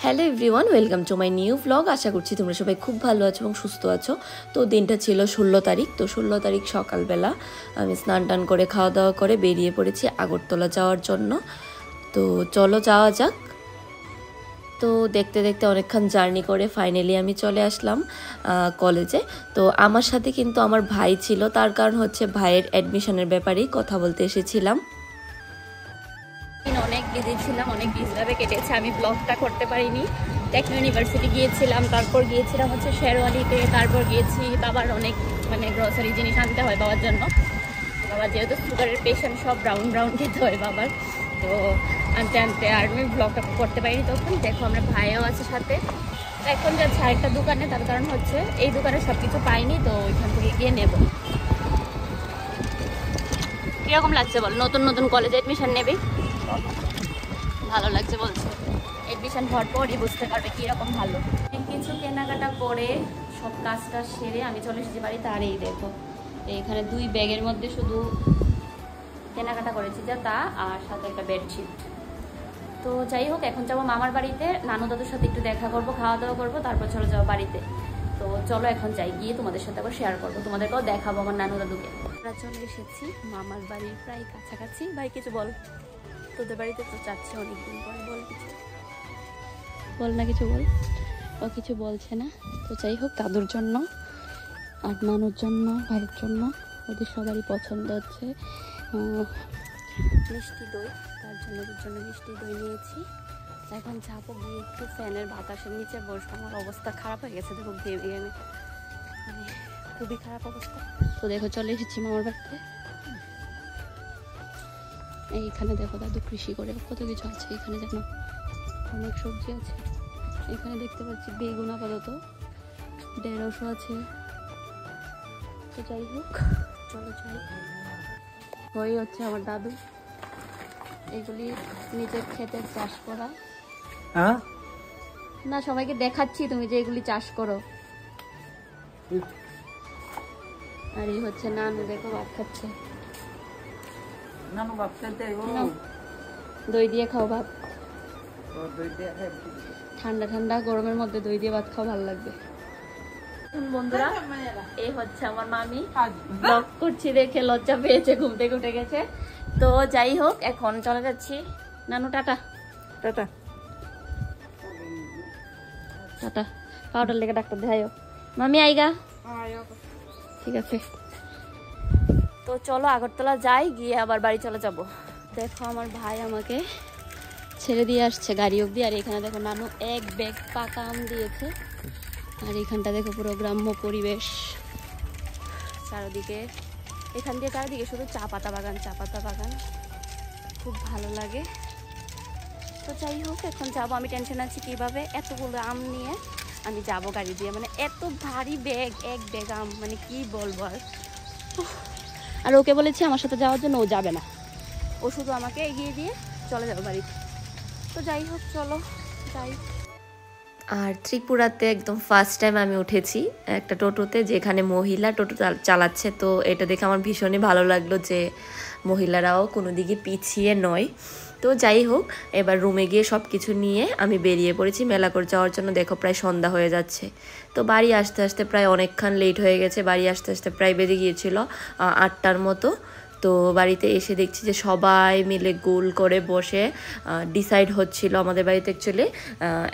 Hello everyone, welcome to my new blog. আশা করছি তোমরা সবাই খুব ভালো আছো এবং সুস্থ আছো। তো দিনটা ছিল 16 তারিখ। তো 16 তারিখ সকালবেলা আমি স্নান টান করে খাওয়া দাওয়া করে বেরিয়ে পড়েছি আগরতলা যাওয়ার জন্য। তো চলো যাওয়া যাক। তো দেখতে দেখতে অনেকক্ষণ জার্নি করে ফাইনালি আমি চলে আসলাম কলেজে। তো আমার সাথে কিন্তু আমার ভাই ছিল, তার কারণ হচ্ছে ভাইয়ের অ্যাডমিশনের ব্যাপারেই কথা বলতে এসেছিলাম। অনেক বিজি ছিলাম, অনেক বিজিভাবে কেটেছে, আমি ব্লগটা করতে পারিনি। টেকনো ইউনিভার্সিটি গিয়েছিলাম, তারপর গিয়েছিলাম হচ্ছে শেরওয়ালিতে, তারপর গিয়েছি বাবার অনেক গ্রসারি জিনিস আনতে হয় বাবার জন্য। বাবার যেহেতু সুগারের পেশেন্ট, সব ব্রাউন খেতে হয় বাবার। তো আনতে আনতে আর আমি ব্লগটা করতে পারিনি। তখন দেখো আমরা ভাইও আছে সাথে। এখন যাচ্ছে আরেকটা দোকানে, তার কারণ হচ্ছে এই দোকানে সব কিছু পাইনি, তো ওইখান থেকে গিয়ে নেব। কিরকম লাগছে বল, নতুন নতুন কলেজে অ্যাডমিশন নেবে? ভালো লাগছে বলছে, এডমিশন হওয়ার পরই বুঝতে পারবে কীরকম ভালো। কিছু কেনাকাটা করে সব কাজটা সেরে আমি চলে এসেছি বাড়িতে। আর এই দেখো এখানে 2 ব্যাগের মধ্যে শুধু কেনাকাটা করেছি, যা তা, আর সাথে একটা বেডশিট। তো যাই হোক, এখন যাবো মামার বাড়িতে, নানু দাদুর সাথে একটু দেখা করবো, খাওয়া দাওয়া করবো, তারপর চলে যাবো বাড়িতে। তো চলো এখন যাই, গিয়ে তোমাদের সাথে আবার শেয়ার করবো, তোমাদেরকেও দেখাবো আমার নানু দাদুকে। আমরা চলে এসেছি মামার বাড়ির প্রায় কাছাকাছি। ভাই কিছু বল, তোদের বাড়িতে তো যাচ্ছে অনেকদিন পরে, বল কিছু বল না, কিছু বল। ও কিছু বলছে না। তো যাই হোক, দাদুর জন্য আর নানুর জন্য, ভাইয়ের জন্য, ওদের সবারই পছন্দ হচ্ছে মিষ্টি দই। তার জন্য ওদের জন্য মিষ্টি দই নিয়েছি। এখন যাবো, গিয়ে একটু ফ্যানের বাতাসের নিচে বসবো। আমার অবস্থা খারাপ হয়ে গেছে, দেখো ঘেমে ঘেমে, মানে খুবই খারাপ অবস্থা। তো দেখো চলে এসেছি মামার বাড়িতে। এইখানে দেখো দাদু কৃষি করে কত কিছু আছে। এখানে যেন অনেক সবজি আছে। এখানে দেখতে পাচ্ছি বেগুন, আপাতত ঢেঁড়সও আছে। তো যাই হোক, চলো যাই। ওই হচ্ছে আমার দাদু, এগুলি নিজের ক্ষেতে চাষ করা। না, সবাইকে দেখাচ্ছি তুমি যে এগুলি চাষ করো। আর এই হচ্ছে নানু, দেখো ভাত খাচ্ছে। দই দিয়ে খাও ভাত, ঠান্ডা ঠান্ডা গরমের মধ্যে দই দিয়ে ভাত খাও, ভালো লাগবে। বন্ধুরা, এই হচ্ছে আমার মামি, ব্লগ করছি দেখে লজ্জা পেয়েছে, ঘুম থেকে উঠে গেছে। তো যাই হোক, এখন চলে যাচ্ছি। নানু টাটা। Tata tata. পাউডার লেগে ডাক্তার দেখাইও। মামি আইগা, ঠিক আছে। তো চলো আগরতলা যাই, গিয়ে আবার বাড়ি চলে যাব। দেখো আমার ভাই আমাকে ছেড়ে দিয়ে আসছে গাড়ি অব্দি। আর এখানে দেখো নানু 1 ব্যাগ পাকা আম দিয়েছে। আর এখানটা দেখো পুরো গ্রাম্য পরিবেশ চারদিকে। এখান দিয়ে চারদিকে শুধু চা পাতা বাগান, খুব ভালো লাগে। তো যাই হোক, এখন যাবো। আমি টেনশন আছি কিভাবে এতগুলো আম নিয়ে আমি যাব গাড়ি দিয়ে, মানে এত ভারী ব্যাগ, 1 ব্যাগ আম, মানে কি বলবো আর। আর ওকে বলেছি আমার সাথে যাওয়ার জন্য, ও যাবে না, ও শুধু আমাকে এগিয়ে দিয়ে চলে যাবে বাড়িতে। তো যাই হোক, চলো যাই। আর ত্রিপুরাতে একদম ফার্স্ট টাইম আমি উঠেছি একটা টোটোতে, যেখানে মহিলা টোটো চালাচ্ছে। তো এটা দেখে আমার ভীষণই ভালো লাগলো যে মহিলারাও কোনো দিকে পিছিয়ে নয়। তো যাই হোক, এবার রুমে গিয়ে সব কিছু নিয়ে আমি বেরিয়ে পড়েছি মেলাঘর যাওয়ার জন্য। দেখো প্রায় সন্ধ্যা হয়ে যাচ্ছে। তো বাড়ি আসতে আসতে প্রায় অনেকক্ষণ লেট হয়ে গেছে। বাড়ি আসতে আসতে প্রায় বেজে গিয়েছিল 8টার মতো। তো বাড়িতে এসে দেখছি যে সবাই মিলে গোল করে বসে ডিসাইড হচ্ছিল। আমাদের বাড়িতে অ্যাকচুয়ালি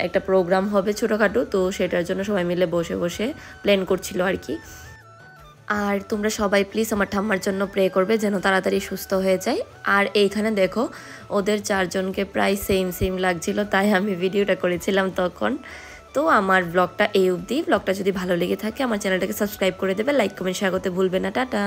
একটা প্রোগ্রাম হবে ছোটোখাটো, তো সেটার জন্য সবাই মিলে বসে বসে প্ল্যান করছিল আর কি। আর তোমরা সবাই প্লিজ আমার ঠাম্মার জন্য প্রে করবে যেন তাড়াতাড়ি সুস্থ হয়ে যায়। আর এইখানে দেখো ওদের 4 জনকে প্রায় সেম লাগছিল, তাই আমি ভিডিওটা করেছিলাম তখন। তো আমার ব্লগটা এই অবধি। ব্লগটা যদি ভালো লেগে থাকে আমার চ্যানেলটাকে সাবস্ক্রাইব করে দেবে, লাইক কমেন্ট শেয়ার করতে ভুলবে না। টাটা।